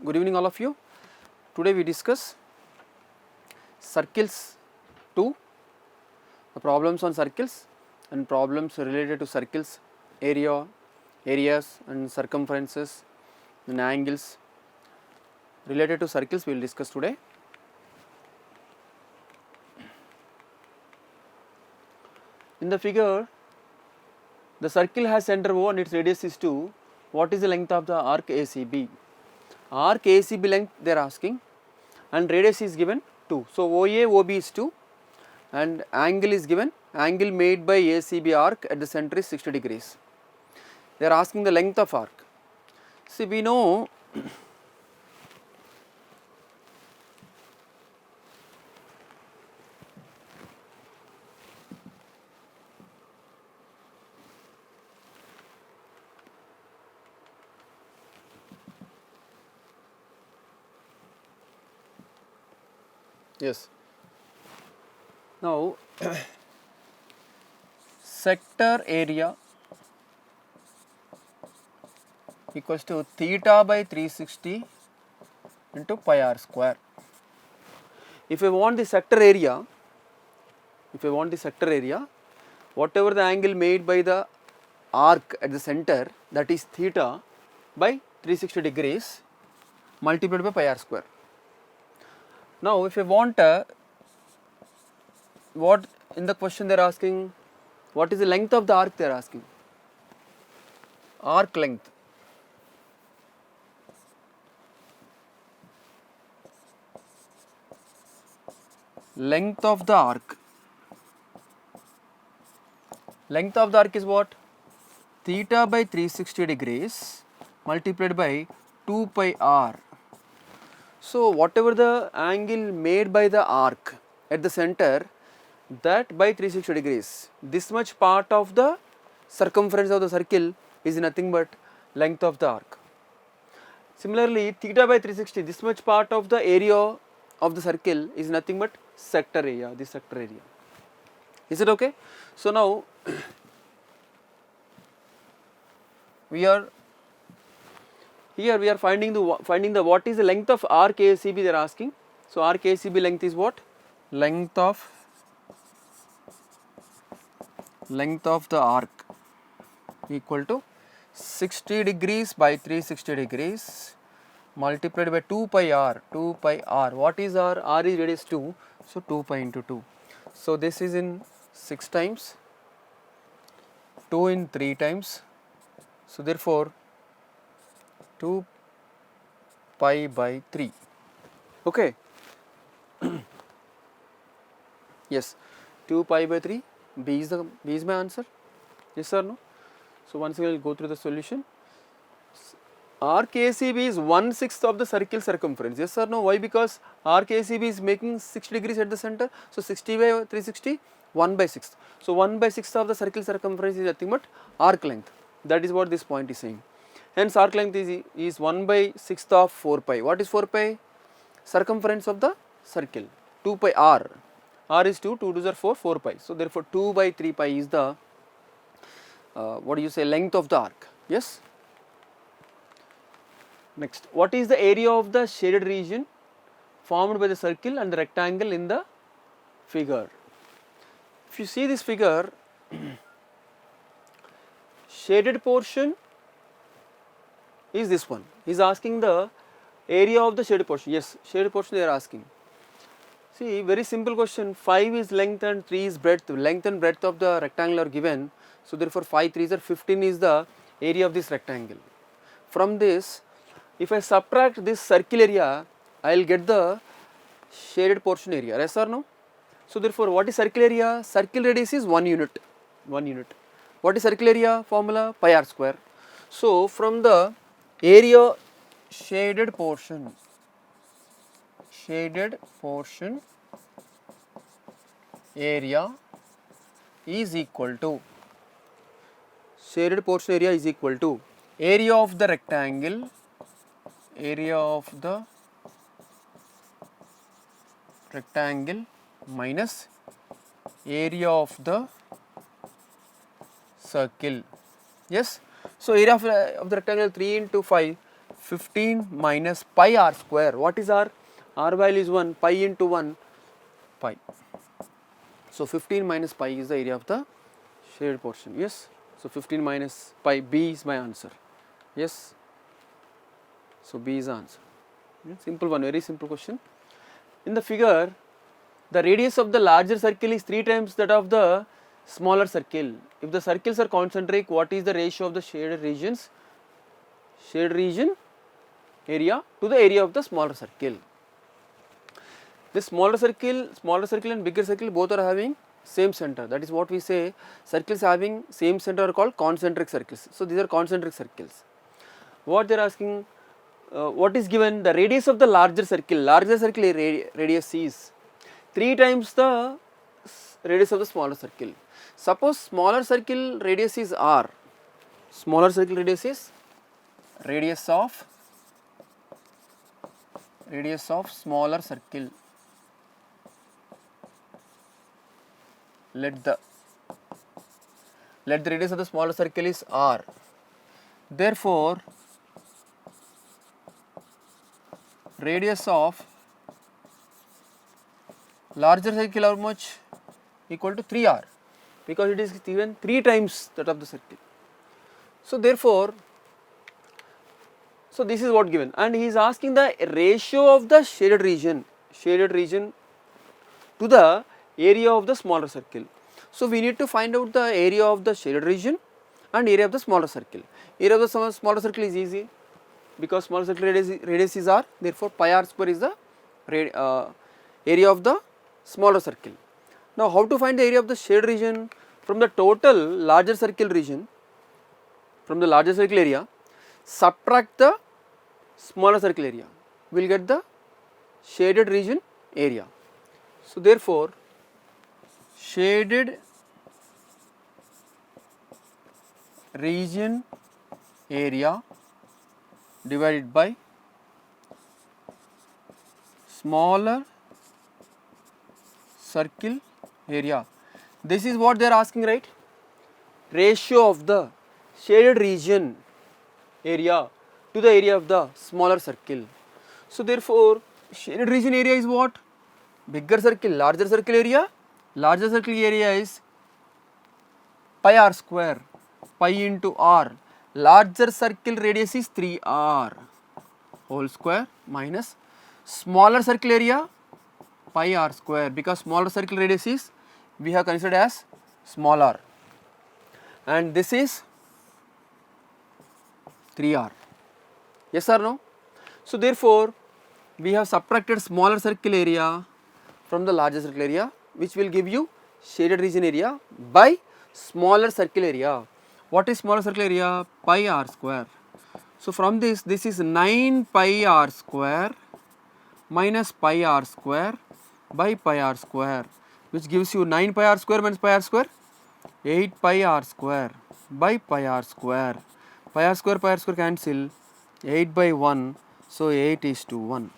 Good evening all of you. Today we discuss circles 2, the problems on circles and problems related to circles, areas and circumferences and angles related to circles we will discuss today. In the figure, the circle has center O and its radius is 2. What is the length of the arc ACB? Arc ACB length they are asking and radius is given 2. So, OA OB is 2 and angle is given, angle made by ACB arc at the center is 60 degrees. They are asking the length of arc. See, we know yes. Now, sector area equals to theta by 360 into pi r square. If I want the sector area, whatever the angle made by the arc at the center, that is theta by 360 degrees multiplied by pi r square. Now, if I want what in the question they are asking, what is the length of the arc they are asking? Arc length. Length of the arc. Length of the arc is what? Theta by 360 degrees multiplied by 2 pi r. So, whatever the angle made by the arc at the center, that by 360 degrees, this much part of the circumference of the circle is nothing but length of the arc. Similarly, theta by 360, this much part of the area of the circle is nothing but sector area, this sector area. Is it okay? So, now we are finding the what is the length of arc ACB they are asking. So, arc ACB length is what? Length of the arc equal to 60 degrees by 360 degrees multiplied by 2 pi r. What is r? R is radius 2, so 2 pi into 2. So, this is in 6 times, 2 in 3 times. So, therefore, 2 pi by 3. Okay. Yes, 2 pi by 3. B is my answer. Yes or no? So, once we will go through the solution. Arc ACB is 1/6 of the circle circumference. Yes or no? Why? Because arc ACB is making 60 degrees at the center. So, 60 by 360, 1/6. So, 1/6 of the circle circumference is nothing but arc length. That is what this point is saying. Hence, arc length is 1/6 of 4 pi. What is 4 pi? Circumference of the circle. 2 pi r. R is 2, 2 2s are 4, 4 pi. So, therefore, 2 by 3 pi is the length of the arc. Yes. Next, what is the area of the shaded region formed by the circle and the rectangle in the figure? If you see this figure, shaded portion is this one. He is asking the area of the shaded portion. Yes, shaded portion they are asking. See, very simple question. 5 is length and 3 is breadth. Length and breadth of the rectangle are given. So, therefore, 5 3s are 15 is the area of this rectangle. From this, if I subtract this circle area, I will get the shaded portion area. Yes or no? So, therefore, what is circle area? Circle radius is 1 unit. 1 unit. What is circle area? Formula pi r square. So, from the area shaded portion area is equal to area of the rectangle minus area of the circle. Yes. So, area of the rectangle 3 into 5, 15 minus pi r square. What is r? R value is 1, pi into 1, pi. So 15 minus pi is the area of the shaded portion, yes. So 15 minus pi, B is my answer, yes. So B is the answer. Simple one, very simple question. In the figure, the radius of the larger circle is 3 times that of the smaller circle. If the circles are concentric, what is the ratio of the shaded regions, shaded region area to the area of the smaller circle? This smaller circle and bigger circle both are having same center. That is what we say, circles having same center are called concentric circles. So these are concentric circles. What they are asking, what is given? The radius of the larger circle radius is 3 times the radius of the smaller circle. Suppose smaller circle radius is r, smaller circle radius is radius of smaller circle. Let the radius of the smaller circle is r. Therefore, radius of larger circle how much? Equal to 3r, because it is given 3 times that of the circle. So therefore, so this is what given, and he is asking the ratio of the shaded region to the area of the smaller circle. So we need to find out the area of the shaded region and area of the smaller circle. Area of the smaller circle is easy, because smaller circle radius is r, therefore pi r square is the area of the smaller circle. Now how to find the area of the shaded region? From the total larger circle region, from the larger circle area, subtract the smaller circle area, we will get the shaded region area. So therefore, shaded region area divided by smaller circle area. This is what they are asking, right? Ratio of the shaded region area to the area of the smaller circle. So therefore, shaded region area is what? Bigger circle, larger circle area. Larger circle area is pi r square, pi into r. Larger circle radius is 3r whole square minus smaller circle area pi r square, because smaller circle radius is we have considered as small r, and this is 3r. Yes or no? So therefore, we have subtracted smaller circle area from the larger circle area, which will give you shaded region area by smaller circle area. What is smaller circle area? Pi r square. So from this is 9 pi r square minus pi r square by pi r square, which gives you 9 pi r square minus pi r square, 8 pi r square by pi r square. Pi r square cancel, 8 by 1, so 8 is to 1.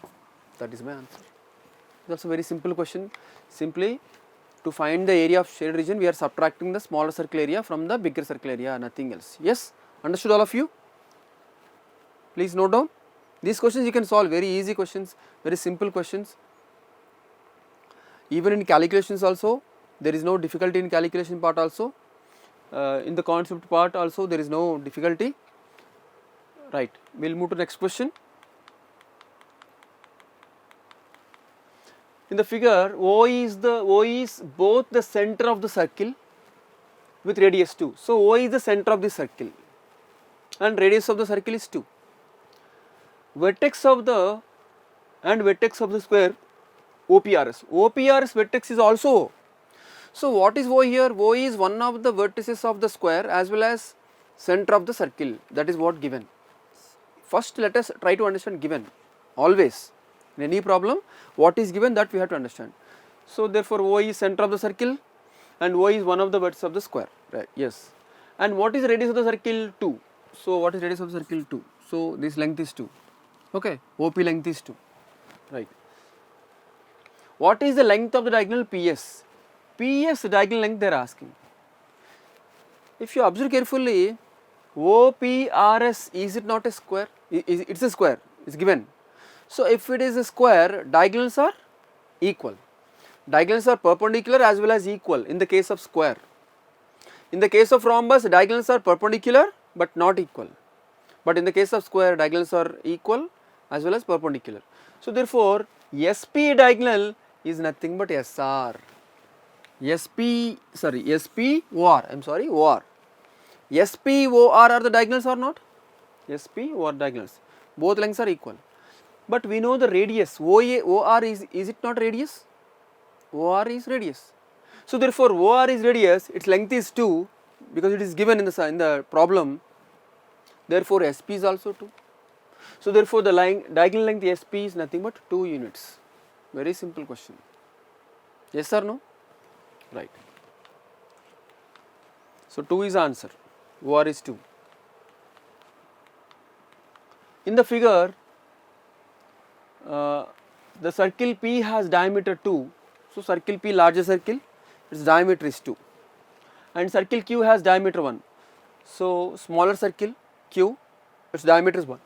That is my answer. That's a very simple question. Simply to find the area of shaded region, we are subtracting the smaller circle area from the bigger circle area, nothing else. Yes, understood all of you? Please note down. These questions you can solve, very easy questions, very simple questions. Even in calculations also, there is no difficulty in calculation part also. In the concept part also, there is no difficulty. Right, we will move to the next question. In the figure, O is both the center of the circle with radius 2. So O is the center of the circle and radius of the circle is 2. Vertex of the square OPRS. OPRS vertex is also O. So what is O here? O is one of the vertices of the square as well as center of the circle. That is what given. First let us try to understand given, always. In any problem, what is given, that we have to understand. So therefore O is center of the circle and O is one of the vertices of the square, right? Yes. And what is radius of the circle? 2. So what is radius of the circle? 2. So this length is 2. Okay, OP length is 2, right? What is the length of the diagonal PS? PS diagonal length they are asking. If you observe carefully, OPRS, is it not a square? It's a square, it's given. So if it is a square, diagonals are equal. Diagonals are perpendicular as well as equal in the case of square. In the case of rhombus, diagonals are perpendicular but not equal. But in the case of square, diagonals are equal as well as perpendicular. So therefore, SP diagonal is nothing but SR. SPOR, I am sorry, OR. SPOR are the diagonals or not? SPOR diagonals. Both lengths are equal. But we know the radius, OR is it not radius? OR is radius. So therefore, OR is radius, its length is 2 because it is given in the problem. Therefore, SP is also 2. So therefore, the diagonal length SP is nothing but 2 units. Very simple question. Yes or no? Right. So 2 is the answer. OR is 2. In the figure, the circle P has diameter 2. So circle P, larger circle, its diameter is 2, and circle Q has diameter 1. So smaller circle Q, its diameter is 1.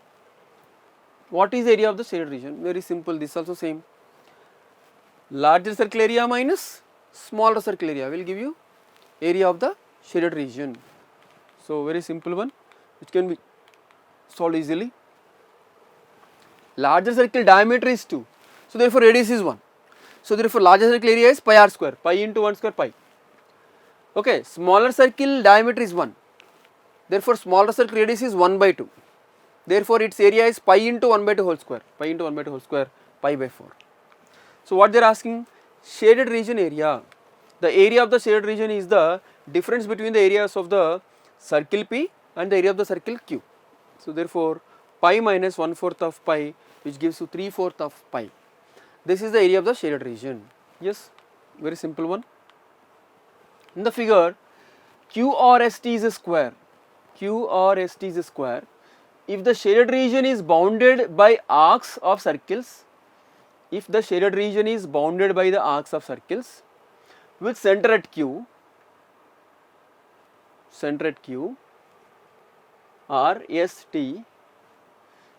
What is the area of the shaded region? Very simple, this also same. Larger circle area minus smaller circle area will give you area of the shaded region. So very simple one, which can be solved easily. Larger circle diameter is 2, so therefore radius is 1. So therefore larger circle area is pi r square, pi into 1 square pi. Okay, smaller circle diameter is 1, therefore smaller circle radius is 1 by 2. Therefore its area is pi into 1 by 2 whole square, pi into 1 by 2 whole square, pi by 4. So what they are asking, shaded region area. The area of the shaded region is the difference between the areas of the circle P and the area of the circle Q. So therefore pi minus 1/4 of pi, which gives you 3/4 of pi. This is the area of the shaded region. Yes, very simple one. In the figure, QRST is a square. QRST is a square. If the shaded region is bounded by arcs of circles, if the shaded region is bounded by the arcs of circles with center at Q, R S T,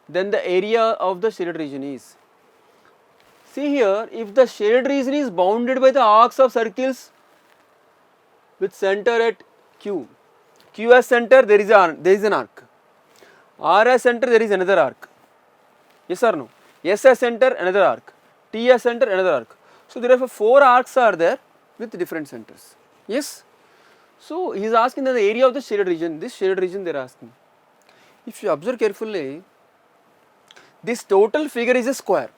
then the area of the shaded region is, see here, if the shaded region is bounded by the arcs of circles with center at Q, Q as center, there is an arc, R as center, there is another arc, yes or no, S as center, another arc, T as center, another arc. So therefore 4 arcs are there with different centers. Yes. So he is asking the area of the shaded region, this shaded region they are asking. If you observe carefully, this total figure is a square.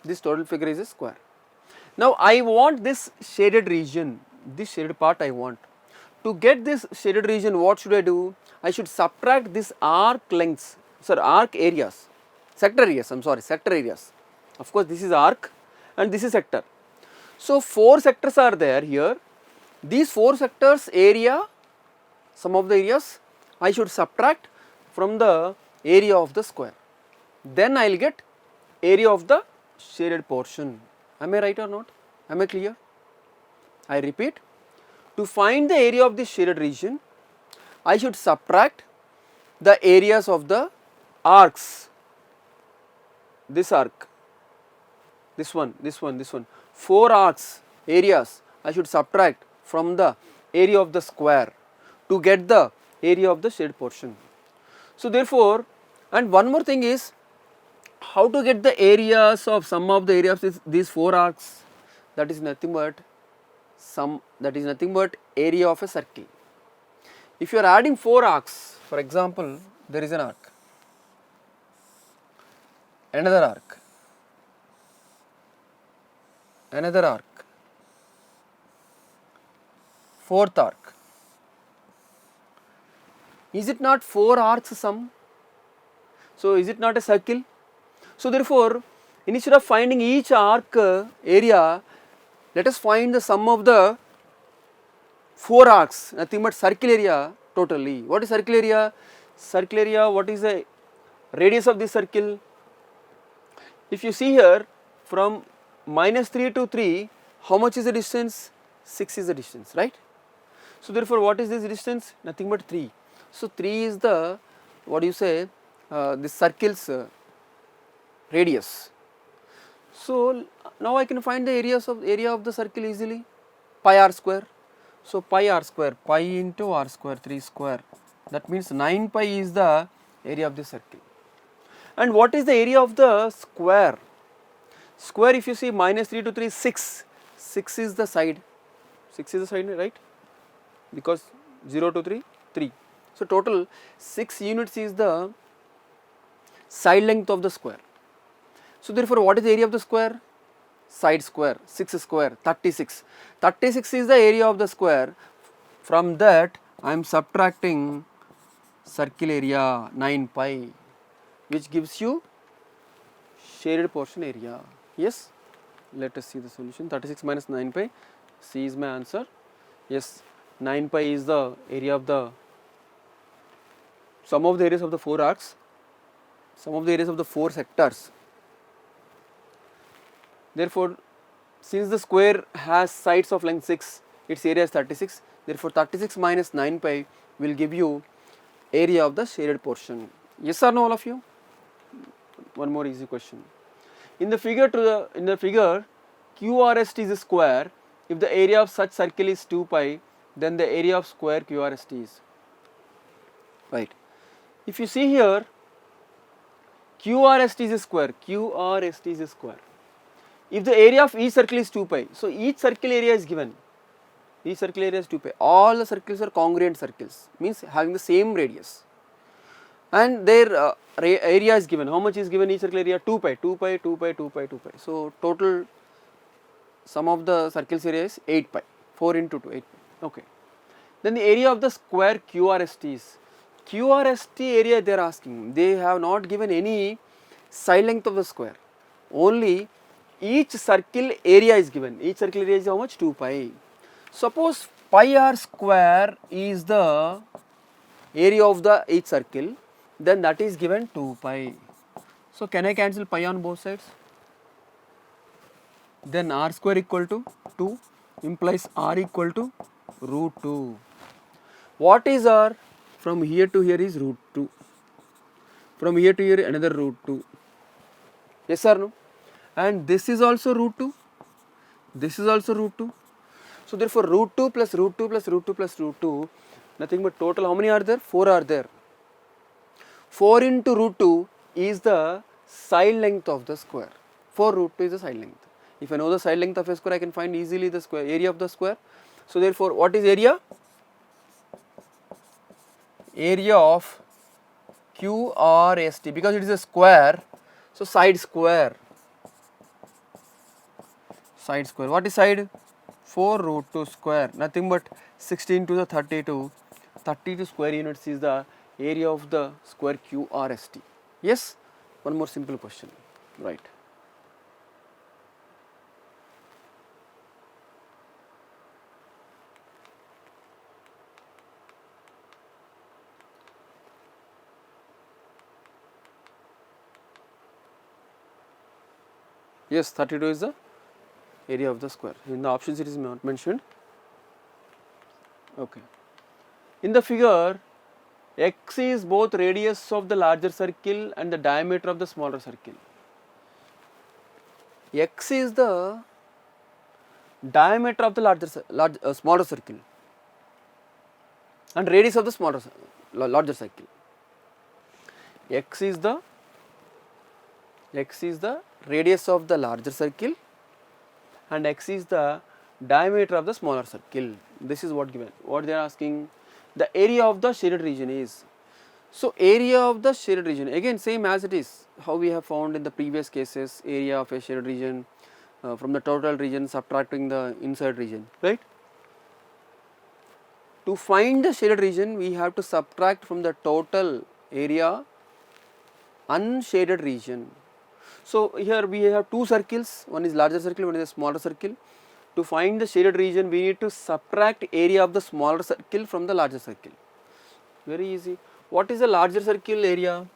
This total figure is a square. Now I want this shaded region, this shaded part I want. To get this shaded region, what should I do? I should subtract this arc lengths, arc areas, sector areas, sector areas. Of course this is arc and this is sector. So 4 sectors are there here. These 4 sectors area, some of the areas I should subtract from the area of the square. Then I will get area of the shaded portion. Am I right or not? Am I clear? I repeat, to find the area of this shaded region, I should subtract the areas of the arcs, this arc, this one, 4 arcs areas I should subtract from the area of the square to get the area of the shaded portion. So therefore, and one more thing is, how to get the areas of sum of the areas of these 4 arcs? That is nothing but area of a circle. If you are adding 4 arcs, for example, there is an arc, another arc, another arc, 4th arc. Is it not 4 arcs sum? So is it not a circle? So therefore, instead of finding each arc area, let us find the sum of the 4 arcs, nothing but circle area totally. What is circle area? Circle area, what is the radius of this circle? If you see here, from -3 to 3, how much is the distance? 6 is the distance, right? So therefore, what is this distance? Nothing but 3. So 3 is the, what do you say, this circle's radius. So now I can find the area of the circle easily, pi r square. So pi r square, pi into r square, 3 square, that means 9 pi is the area of the circle. And what is the area of the square? Square, if you see, minus 3 to 3 is 6, 6 is the side, 6 is the side, right, because 0 to 3, 3. So total 6 units is the side length of the square. So therefore what is the area of the square? Side square, 6 square, 36. 36 is the area of the square. From that I am subtracting circle area 9 pi, which gives you shaded portion area. Yes, let us see the solution. 36 minus 9 pi, C is my answer. Yes, 9 pi is the area of the sum of the areas of the 4 arcs, sum of the areas of the 4 sectors. Therefore, since the square has sides of length 6, its area is 36. Therefore, 36 minus 9 pi will give you area of the shaded portion. Yes or no, all of you? One more easy question. In the figure QRST is a square. If the area of such circle is 2 pi, then the area of square QRST is, right. If you see here, QRST is a square, QRST is a square. If the area of each circle is 2 pi, so each circle area is given, each circle area is 2 pi, all the circles are congruent circles, means having the same radius, and their area is given. How much is given each circle area? 2 pi, 2 pi, 2 pi, 2 pi, 2 pi. So total sum of the circles area is 8 pi, 4 into 2, 8 pi. Okay. Then the area of the square QRST is, QRST area they are asking, they have not given any side length of the square, only each circle area is given. Each circle area is how much? 2 pi. Suppose pi r square is the area of the each circle, then that is given 2 pi. So can I cancel pi on both sides? Then r square equal to 2 implies r equal to root 2. What is r? From here to here is root 2. From here to here another root 2. Yes or no? And this is also root 2. This is also root 2. So therefore root 2 plus root 2 plus root 2 plus root 2, nothing but total how many are there? 4 are there. 4 into root 2 is the side length of the square. 4 root 2 is the side length. If I know the side length of a square, I can find easily the square area of the square. So therefore what is area? Area of QRST, because it is a square, so side square. Side square, what is side? 4 root 2 square, nothing but 16 to the 32, 32 square units is the area of the square QRST. Yes, one more simple question, right. Yes, 32 is the area of the square. In the options it is not mentioned. Okay. In the figure, x is both radius of the larger circle and the diameter of the smaller circle. X is the diameter of the smaller circle and radius of the larger circle. X is the radius of the larger circle and x is the diameter of the smaller circle. This is what given. What they are asking, the area of the shaded region is. So area of the shaded region, again same as it is how we have found in the previous cases, area of a shaded region from the total region subtracting the inside region, right. To find the shaded region, we have to subtract from the total area unshaded region. So here we have two circles, one is larger circle, one is a smaller circle. To find the shaded region, we need to subtract area of the smaller circle from the larger circle. Very easy. What is the larger circle area?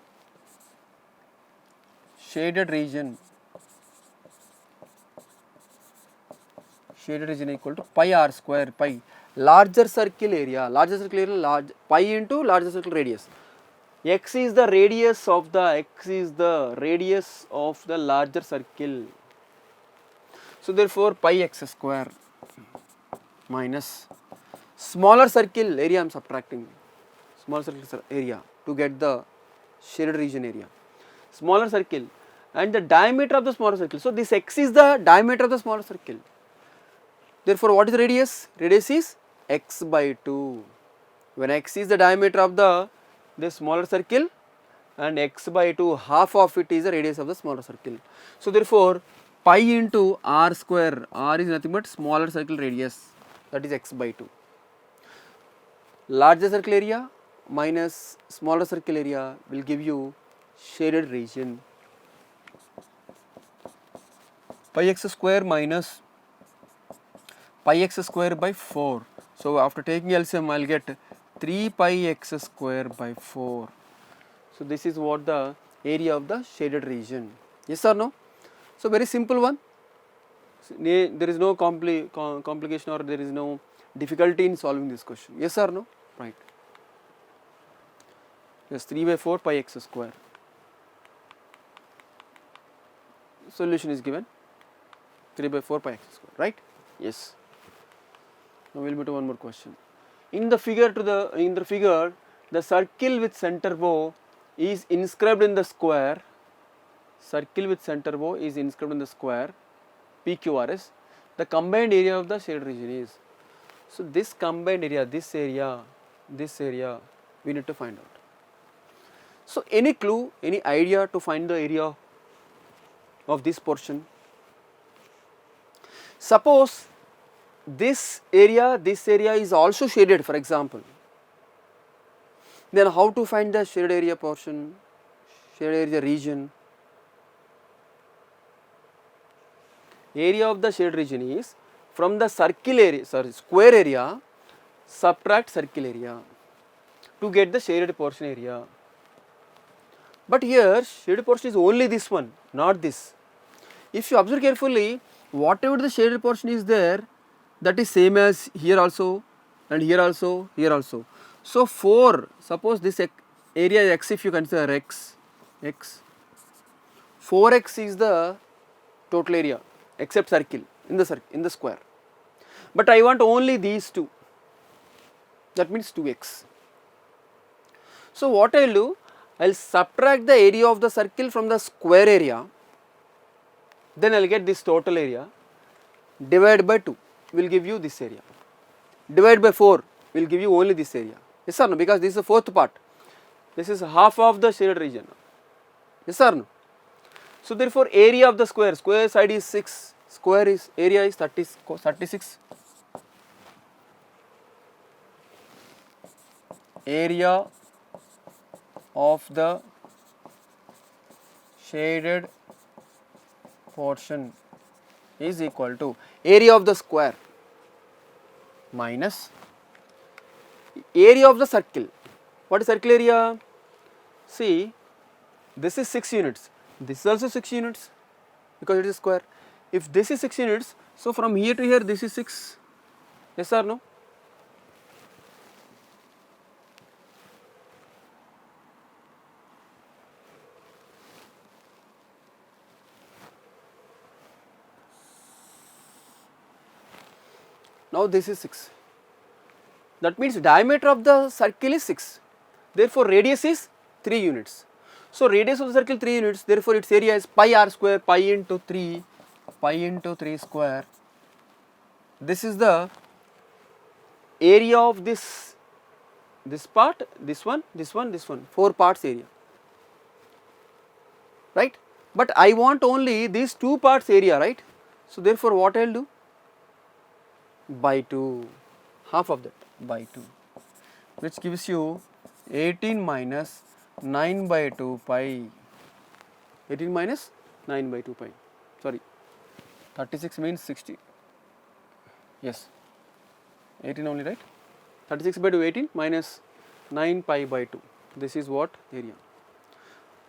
Shaded region. Shaded region equal to pi r square, pi. larger circle area, large pi into larger circle radius. X is the radius of the larger circle. So therefore pi x square minus smaller circle area, I am subtracting smaller circle area to get the shaded region area, smaller circle and the diameter of the smaller circle. So this x is the diameter of the smaller circle. Therefore what is the radius? Radius is x by 2. When x is the diameter of the smaller circle and x by 2, half of it is the radius of the smaller circle. So therefore pi into r square, r is nothing but smaller circle radius, that is x by 2. Larger circle area minus smaller circle area will give you shaded region. Pi x square minus pi x square by 4. So after taking LCM I will get 3 pi x square by 4. So this is what the area of the shaded region. Yes or no? So very simple one. There is no complication or there is no difficulty in solving this question. Yes or no? Right. Yes, 3 by 4 pi x square. Solution is given 3 by 4 pi x square, right? Yes. Now we will move to one more question. In the figure, the circle with center bow is inscribed in the square. Circle with center bow is inscribed in the square PQRS. The combined area of the shaded region is. So this combined area, this area, we need to find out. So any clue, any idea to find the area of this portion? Suppose this area is also shaded, for example. Then how to find the shaded area portion, shaded area region? Area of the shaded region is from the circle area, square area, subtract circle area to get the shaded portion area. But here shaded portion is only this one, not this. If you observe carefully, whatever the shaded portion is there, that is same as here also and here also, here also. So 4, suppose this area x, if you consider x, 4x is the total area except circle in the square. But I want only these two, that means 2x. So what I will do, I will subtract the area of the circle from the square area, then I will get this total area, divide by 2 will give you this area, divide by 4 will give you only this area. Yes or no? Because this is the fourth part, this is half of the shaded region. Yes or no? So therefore area of the square side is 6, area is 36. Area of the shaded portion is equal to area of the square minus area of the circle. What is circle area? See, this is 6 units, this is also 6 units because it is square. If this is 6 units, so from here to here this is 6. Yes or no? Now this is 6. That means diameter of the circle is 6. Therefore radius is 3 units. So radius of the circle 3 units. Therefore its area is pi r square, pi into 3 square. This is the area of this part, this one, 4 parts area, right? But I want only these 2 parts area, right? So therefore what I will do? By 2, half of that, by 2, which gives you 18 minus 9 by 2 pi, 18 minus 9 by 2 pi, sorry, 36 means 60, yes, 18 only, right? 36 by 2, 18 minus 9 pi by 2, this is what area.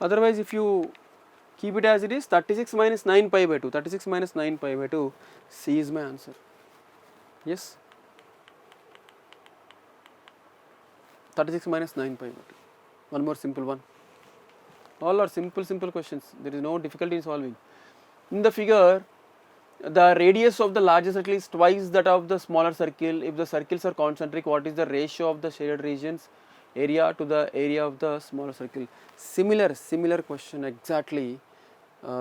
Otherwise if you keep it as it is, 36 minus 9 pi by 2, 36 minus 9 pi by 2, C is my answer. Yes. 36 minus 9 pi. One more simple one. All are simple questions. There is no difficulty in solving. In the figure, the radius of the larger circle is twice that of the smaller circle. If the circles are concentric, what is the ratio of the shaded regions area to the area of the smaller circle? Similar question exactly.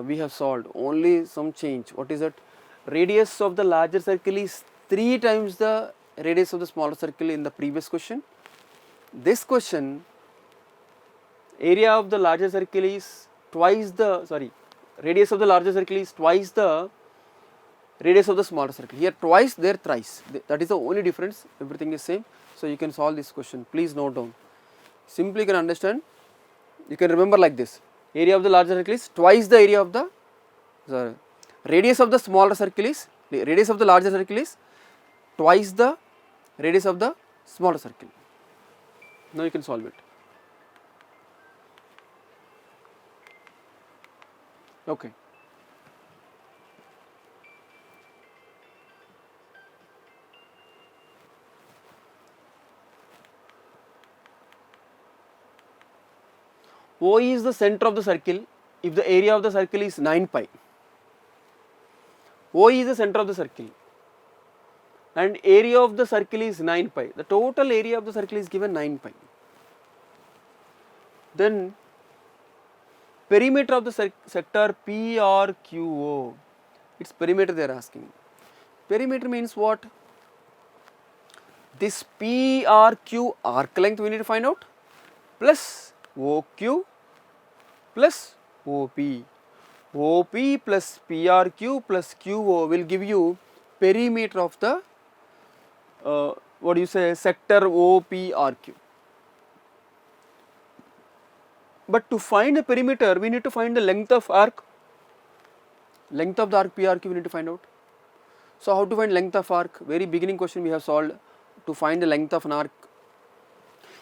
We have solved, only some change. What is it? Radius of the larger circle is 3 times the radius of the smaller circle in the previous question. This question, area of the larger circle is twice the, radius of the larger circle is twice the radius of the smaller circle. Here twice, there thrice. That is the only difference. Everything is same. So you can solve this question. Please note down. Simply you can understand. You can remember like this. Area of the larger circle is twice the area of the radius of the smaller circle is, radius of the larger circle is twice the radius of the smaller circle. Now you can solve it. Okay. O is the center of the circle if the area of the circle is 9 pi. O is the center of the circle and area of the circle is 9 pi. The total area of the circle is given 9 pi. Then perimeter of the sector PRQO, its perimeter they are asking. Perimeter means what? This PRQ arc length we need to find out plus OQ plus OP. OP plus PRQ plus QO will give you perimeter of the sector OPRQ. But to find the perimeter, we need to find the length of arc. Length of the arc PRQ we need to find out. So how to find length of arc? Very beginning question we have solved. To find the length of an arc,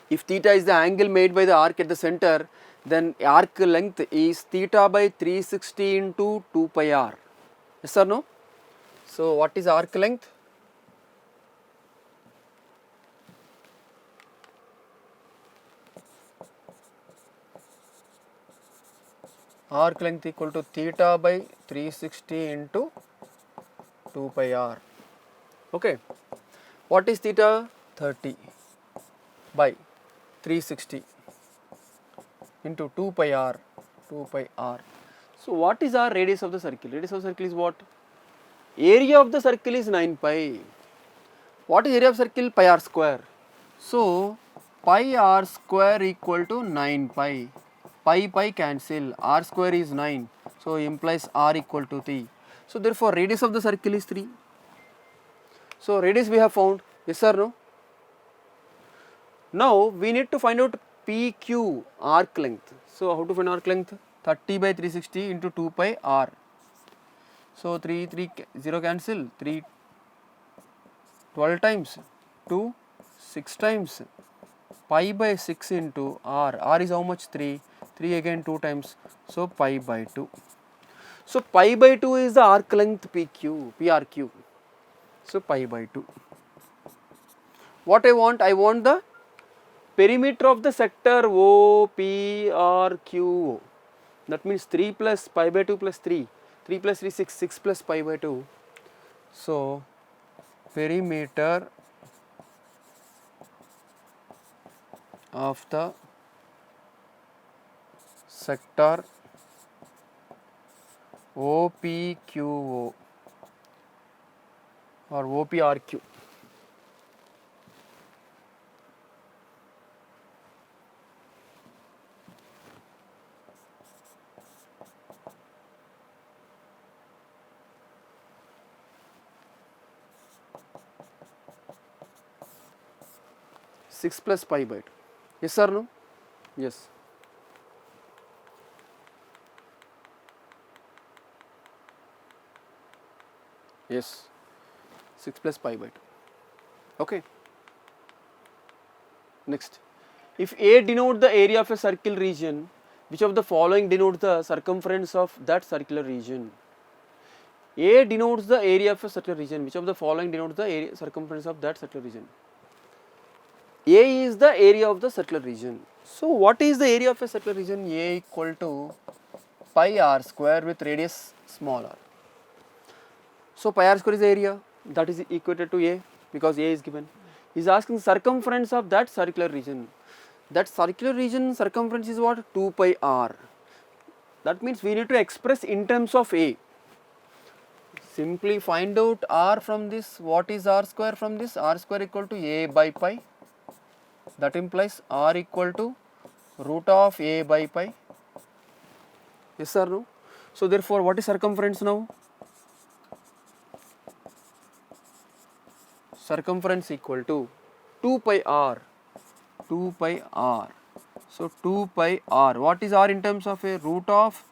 if theta is the angle made by the arc at the center, then arc length is theta by 360 into 2 pi r. Yes or no? So what is arc length? Arc length equal to theta by 360 into 2 pi r. Okay. What is theta? 30 by 360 into 2 pi r. So what is our radius of the circle? Radius of the circle is what? Area of the circle is 9 pi. What is area of circle? Pi r square. So pi r square equal to 9 pi. Pi cancel. R square is 9. So implies r equal to 3. So therefore radius of the circle is 3. So radius we have found. Yes or no? Now we need to find out PQ arc length. So how to find arc length? 30 by 360 into 2 pi r. So 0 cancel, 3 12 times, 2 6 times, pi by 6 into r is how much? 3 again 2 times, so pi by 2. So pi by 2 is the arc length PRQ. So pi by 2. What I want? I want the perimeter of the sector OPRQO. That means 3 plus pi by 2 plus 3. 3 plus 3 6, 6 plus pi by 2. So perimeter of the sector OPQO or OPRQ. Six plus pi by 2. Yes or no? Yes. Yes. 6 plus pi by 2. Okay. Next. If A denotes the area of a circle region, which of the following denotes the circumference of that circular region? A denotes the area of a circular region. Which of the following denotes the area, circumference of that circular region? A is the area of the circular region. So what is the area of a circular region? A equal to pi r square with radius small r. So pi r square is the area that is equated to A because A is given. He is asking circumference of that circular region. That circular region circumference is what? 2 pi r. That means we need to express in terms of A. Simply find out r from this. What is r square from this? R square equal to A by pi. That implies r equal to root of A by pi. Yes or no? So therefore what is circumference now? Circumference equal to 2 pi r. 2 pi r. So 2 pi r. What is r in terms of a? Root of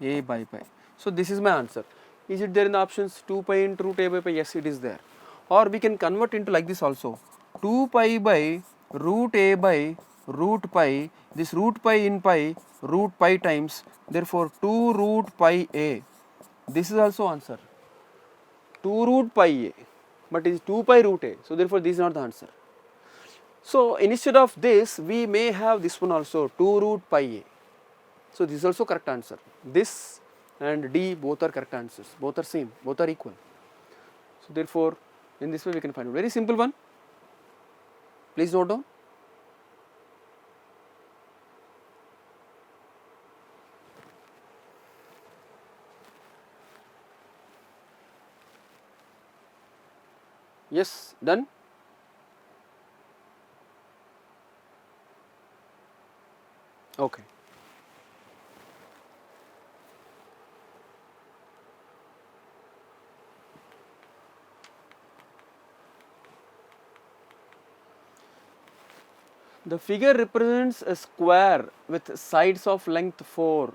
A by pi. So this is my answer. Is it there in the options? 2 pi into root A by pi? Yes, it is there. Or we can convert into like this also. 2 pi by root A by root pi. This root pi in pi, root pi times. Therefore 2 root pi A. This is also answer. 2 root pi A. But it is 2 pi root A. So therefore this is not the answer. So instead of this, we may have this one also, 2 root pi A. So this is also correct answer. This and D both are correct answers. Both are same. Both are equal. So therefore, in this way we can find a very simple one. Please note down. Yes, done. Okay. The figure represents a square with sides of length 4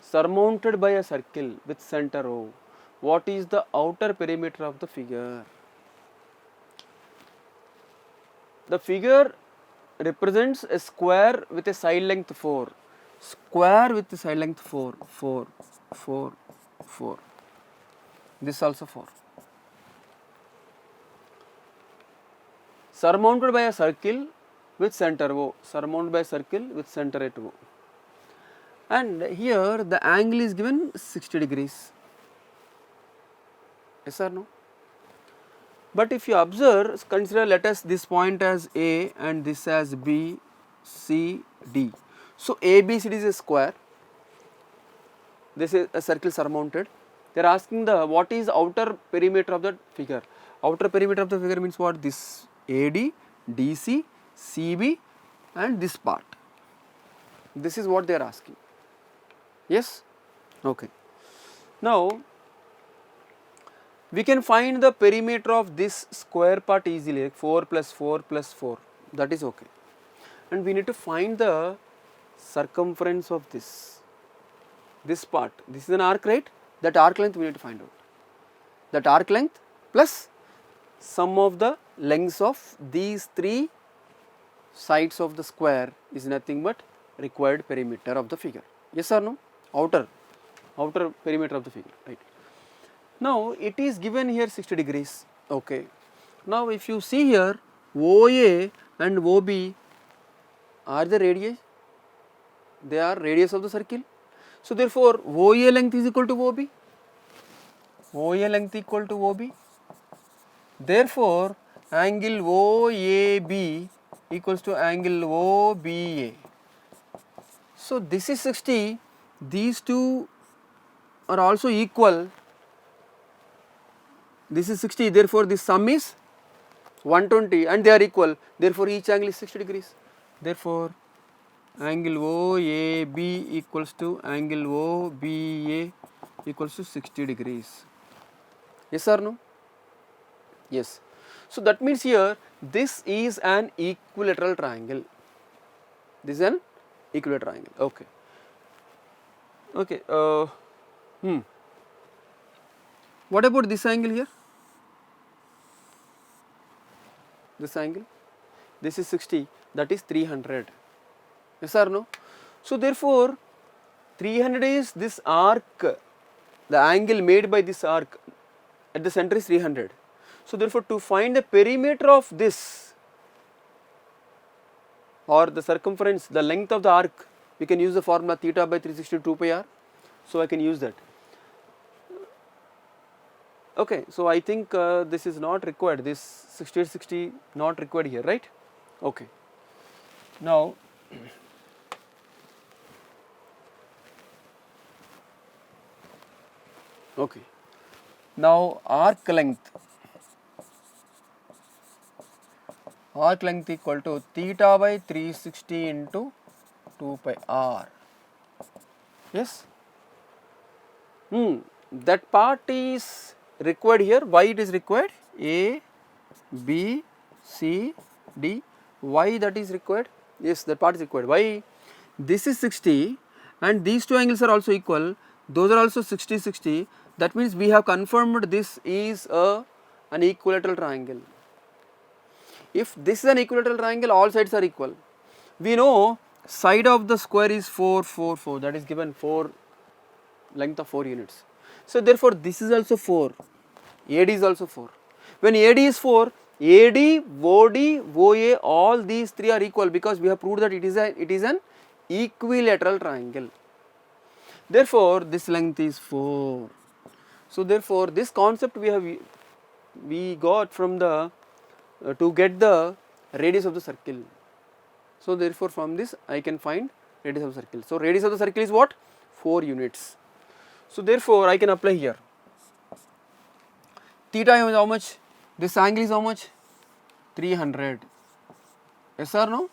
surmounted by a circle with center O. What is the outer perimeter of the figure? The figure represents a square with a side length 4. Square with side length 4. 4, 4, 4. This also 4. Surmounted by a circle with center O. Surmounted by a circle with center at O. And here the angle is given 60 degrees. Yes or no? But if you observe, consider, let us this point as A and this as B, C, D. So ABCD is a square. This is a circle surmounted. They are asking the what is outer perimeter of the figure. Outer perimeter of the figure means what? This AD, DC, CB and this part. This is what they are asking. Yes? Okay. Now we can find the perimeter of this square part easily, like 4 plus 4 plus 4, that is okay. And we need to find the circumference of this part. This is an arc, right? That arc length we need to find out. That arc length plus sum of the lengths of these 3 sides of the square is nothing but required perimeter of the figure. Yes or no? Outer perimeter of the figure, right? Now it is given here 60 degrees. Okay. Now if you see here, OA and OB are the radii. They are radius of the circle. So therefore OA length is equal to OB. OA length equal to OB. Therefore angle OAB equals to angle OBA. So this is 60. These two are also equal. This is 60, therefore this sum is 120 and they are equal, therefore each angle is 60 degrees. Therefore angle OAB equals to angle OBA equals to 60 degrees. Yes or no? Yes. So that means here this is an equilateral triangle. This is an equilateral triangle. Okay. Okay. What about this angle here? This angle, this is 60, that is 300. Yes or no? So therefore 300 is this arc, the angle made by this arc at the center is 300. So therefore to find the perimeter of this or the circumference, the length of the arc, we can use the formula theta by 360 2 pi r. So I can use that. Okay, so I think this is not required, this 6860 not required here, right? Okay. Now okay, now arc length equal to theta by 360 into 2 pi r. Yes, that part is required here. Why it is required? A, B, C, D. Why that is required? Yes, that part is required. Why? This is 60 and these two angles are also equal. Those are also 60, 60. That means we have confirmed this is an equilateral triangle. If this is an equilateral triangle, all sides are equal. We know side of the square is 4, 4, 4. That is given 4, length of 4 units. So therefore this is also 4. AD is also 4. When AD is 4, AD, OD, OA, all these three are equal because we have proved that it is an equilateral triangle. Therefore this length is 4. So therefore this concept we got from the to get the radius of the circle. So therefore from this I can find radius of the circle. So radius of the circle is what? 4 units. So therefore I can apply here. Theta is how much? This angle is how much? 300. Yes or no?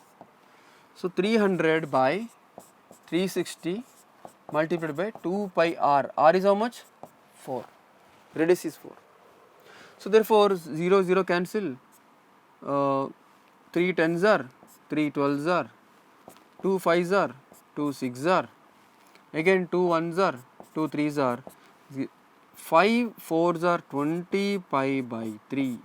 So 300 by 360 multiplied by 2 pi r. R is how much? 4. Radius is 4. So therefore 0, 0 cancel. 3 tens are, 3 12s are, 2 5s are, 2 6s are, again 2 1s are, 2 3s are, 5 4s are 20 pi by 3.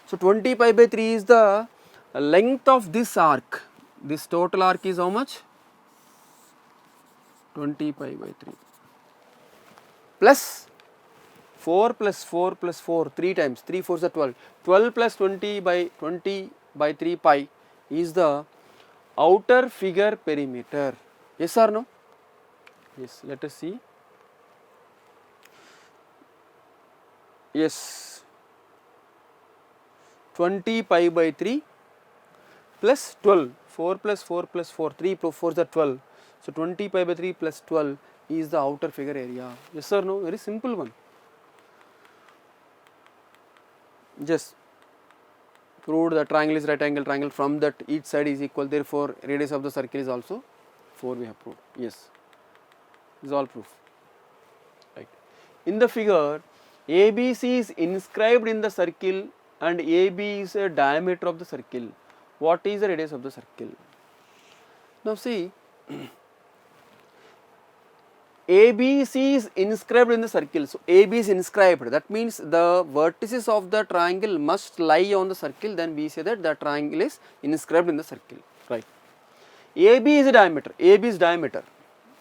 So 20 pi by 3 is the length of this arc. This total arc is how much? 20 pi by 3 plus 4 plus 4 plus 4, 3 times, 3 4s are 12. 12 plus 20 by 3 pi is the outer figure perimeter. Yes or no? Yes, let us see. Yes, 20 pi by 3 plus 12, 4 plus 4 plus 4, 3 4s are 12. So 20 pi by 3 plus 12 is the outer figure area. Yes or no? Very simple one. Just proved the triangle is right angle triangle, from that each side is equal, therefore radius of the circle is also 4, we have proved. Yes, this is all proof, right. In the figure, ABC is inscribed in the circle and AB is a diameter of the circle. What is the radius of the circle? Now see, ABC is inscribed in the circle. So AB is inscribed, that means the vertices of the triangle must lie on the circle, then we say that the triangle is inscribed in the circle, right. AB is a diameter, AB is diameter,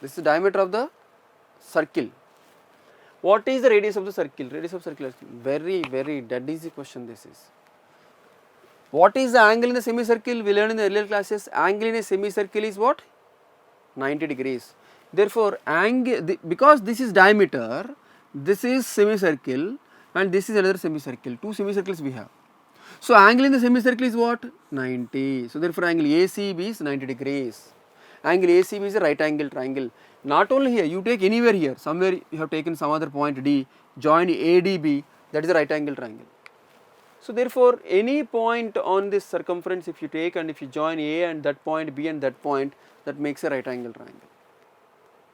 this is the diameter of the circle. What is the radius of the circle? Radius of circle is very dead easy question this is. What is the angle in the semicircle? We learned in the earlier classes, angle in a semicircle is what? 90 degrees. Therefore, angle, because this is diameter, this is semicircle and this is another semicircle, 2 semicircles we have. So angle in the semicircle is what? 90. So therefore angle ACB is 90 degrees. Angle ACB is a right angle triangle. Not only here, you take anywhere here, somewhere you have taken some other point D, join ADB, that is a right angle triangle. So therefore any point on this circumference if you take and if you join A and that point, B and that point, that makes a right angle triangle.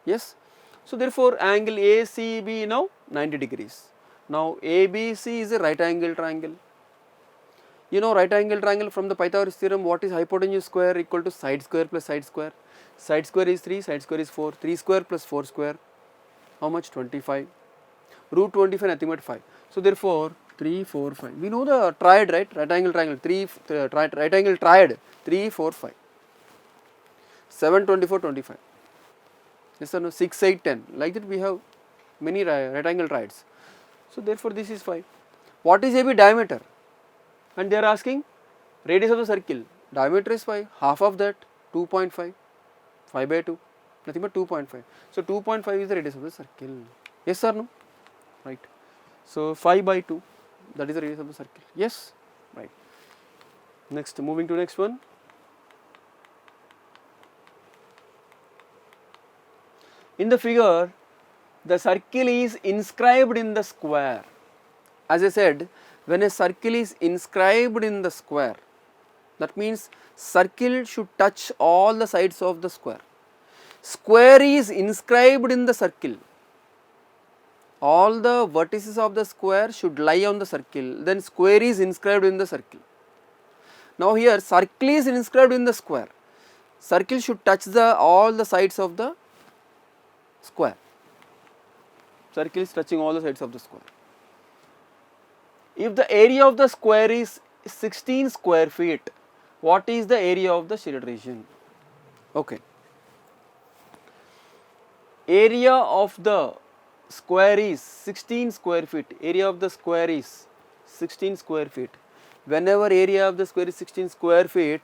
Yes. So therefore angle ACB now 90 degrees. Now ABC is a right angle triangle. You know right angle triangle from the Pythagoras theorem, what is hypotenuse square equal to side square plus side square. Side square is 3, side square is 4, 3 square plus 4 square, how much? 25. Root 25 nothing but 5. So therefore 3, 4, 5. We know the triad, right? Right angle triangle, right angle triad, 3, 4, 5. 7, 24, 25. Yes or no? 6, 8, 10. Like that we have many right angle triads. So therefore this is 5. What is AB? Diameter. And they are asking radius of the circle. Diameter is 5, half of that 2.5, 5 by 2, nothing but 2.5. So 2.5 is the radius of the circle. Yes or no? Right. So 5 by 2, that is the radius of the circle. Yes, right. Next, moving to next one. In the figure, the circle is inscribed in the square. As I said, when a circle is inscribed in the square, that means circle should touch all the sides of the square. Square is inscribed in the circle. All the vertices of the square should lie on the circle, then square is inscribed in the circle. Now here circle is inscribed in the square. Circle should touch all the sides of the square. Circle is touching all the sides of the square. If the area of the square is 16 square feet, what is the area of the shaded region? Okay. Area of the square is 16 square feet. Area of the square is 16 square feet. Whenever area of the square is 16 square feet,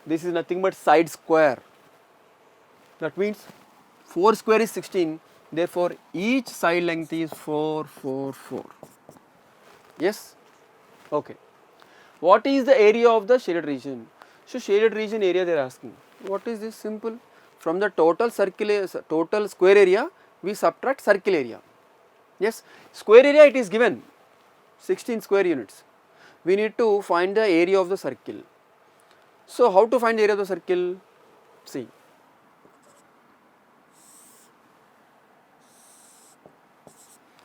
this is nothing but side square. That means 4 square is 16, therefore each side length is 4, 4, 4. Yes? Okay. What is the area of the shaded region? So shaded region area they are asking. What is this? Simple. From the total total square area, we subtract circle area. Yes? Square area it is given 16 square units. We need to find the area of the circle. So how to find the area of the circle? See.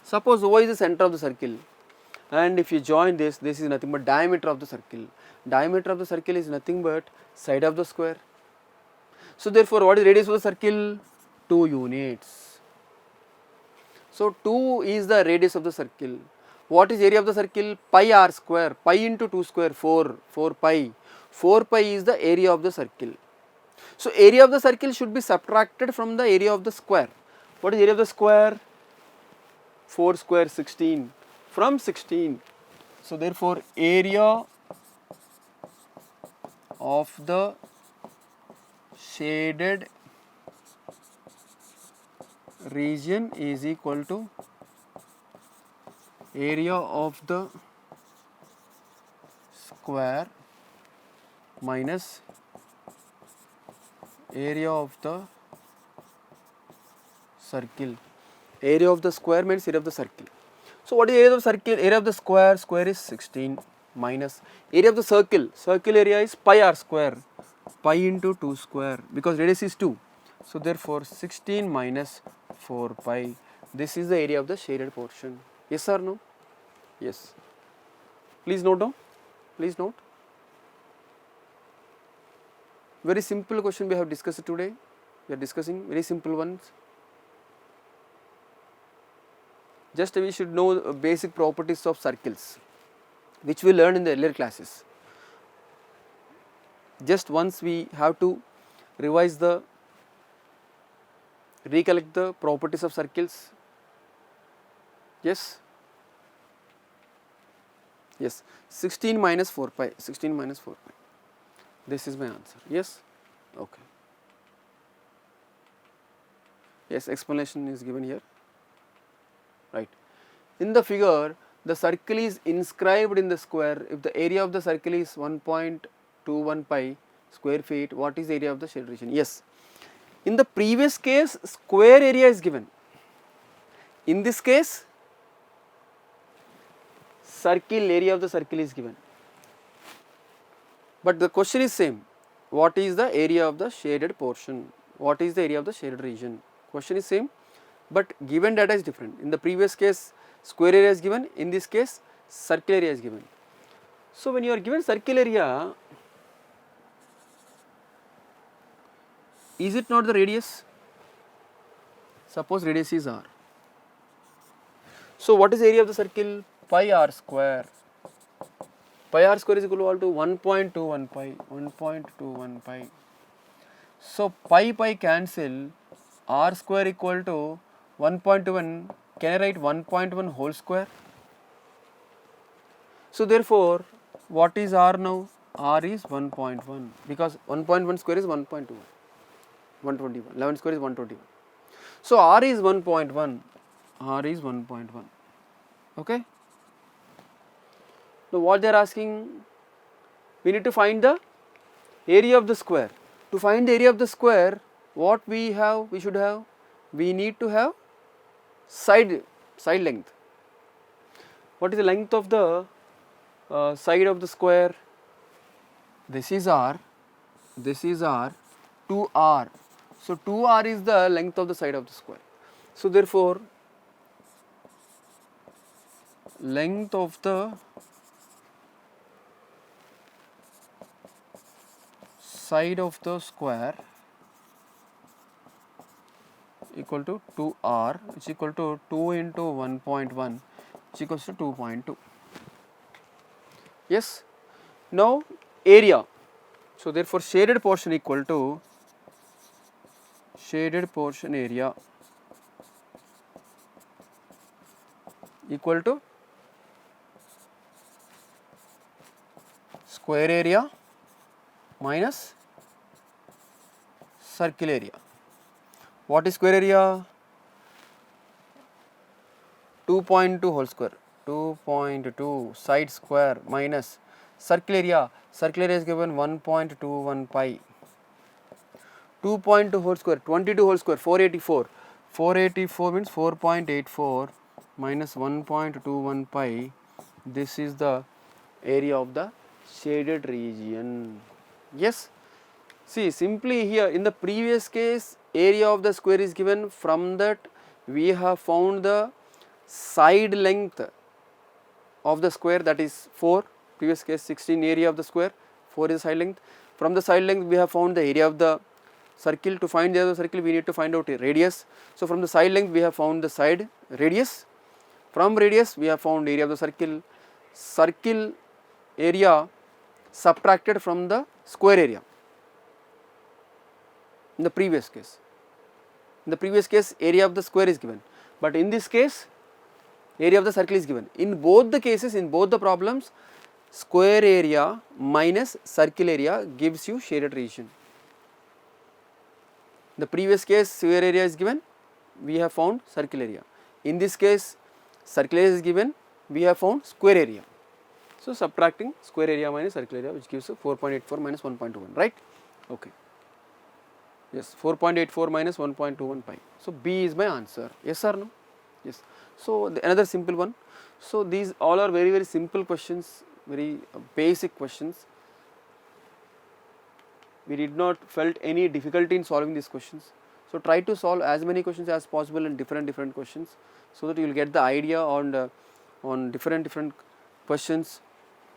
Suppose O is the center of the circle, and if you join this is nothing but diameter of the circle. Diameter of the circle is nothing but side of the square. So therefore what is radius of the circle? 2 units. So 2 is the radius of the circle. What is area of the circle? Pi r square. Pi into 2 square 4 pi. 4 pi is the area of the circle. So area of the circle should be subtracted from the area of the square. What is area of the square? 4 square 16 from 16. So therefore area of the shaded region is equal to area of the square minus area of the circle. Area of the square means area of the circle. So what is area of the circle? Area of the square, square is 16 minus area of the circle. Circle area is pi r square. Pi into 2 square because radius is 2. So therefore 16 minus 4 pi. This is the area of the shaded portion. Yes or no? Yes. Please note down. Please note. Very simple question we have discussed today. We are discussing very simple ones. Just we should know basic properties of circles, which we learned in the earlier classes. Just once we have to recollect the properties of circles. Yes? Yes. 16 minus 4 pi. 16 minus 4 pi. This is my answer. Yes? Okay. Yes, explanation is given here. Right. In the figure, the circle is inscribed in the square. If the area of the circle is 1.21 pi square feet, what is the area of the shaded region? Yes. In the previous case, square area is given. In this case, circle area of the circle is given. But the question is same. What is the area of the shaded portion? What is the area of the shaded region? Question is same, but given data is different. In the previous case, square area is given. In this case, circle area is given. So when you are given circle area, is it not the radius? Suppose radius is r. So what is the area of the circle? Pi r square. Pi r square is equal to 1.21 pi. 1.21 pi. So pi cancel. R square equal to 1.1. Can I write 1.1 whole square? So therefore, what is r now? R is 1.1 because 1.1 square is 1.21, 121, 11 square is 121. So R is 1.1, R is 1.1, okay. Now what they are asking, we need to find the area of the square. To find the area of the square, what we have, we should have, we need to have side length. What is the length of the side of the square? This is R, this is R, 2R. So 2R is the length of the side of the square. So therefore, length of the side of the square equal to 2R, which is equal to 2 into 1.1, which equals to 2.2. Yes. Now area. So therefore, shaded portion equal to shaded portion area equal to square area minus circle area. What is square area? 2.2 whole square, 2.2 side square minus circle area is given 1.21 pi. 2.2 whole square, 22 whole square, 484. 484 means 4.84 minus 1.21 pi. This is the area of the shaded region. Yes. See, simply here in the previous case, area of the square is given. From that we have found the side length of the square, that is 4. Previous case 16 area of the square, 4 is side length. From the side length we have found the area of the circle. To find the area of the circle we need to find out a radius. So from the side length we have found the side radius. From radius we have found area of the circle. Circle area subtracted from the square area. In the previous case, area of the square is given, but in this case area of the circle is given. In both the cases, in both the problems, square area minus circle area gives you shaded region. In the previous case square area is given, we have found circle area. In this case circle area is given, we have found square area. So subtracting square area minus circle area, which gives 4.84 minus 1.21, right? Okay. Yes, 4.84 minus 1.21 pi. So B is my answer. Yes or no? Yes. So another simple one. So these all are very simple questions, very basic questions. We did not felt any difficulty in solving these questions. So try to solve as many questions as possible in different questions, so that you will get the idea on different questions.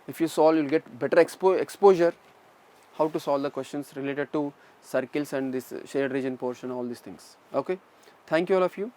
If you solve, you will get better exposure how to solve the questions related to circles and this shaded region portion, all these things. Okay. Thank you all of you.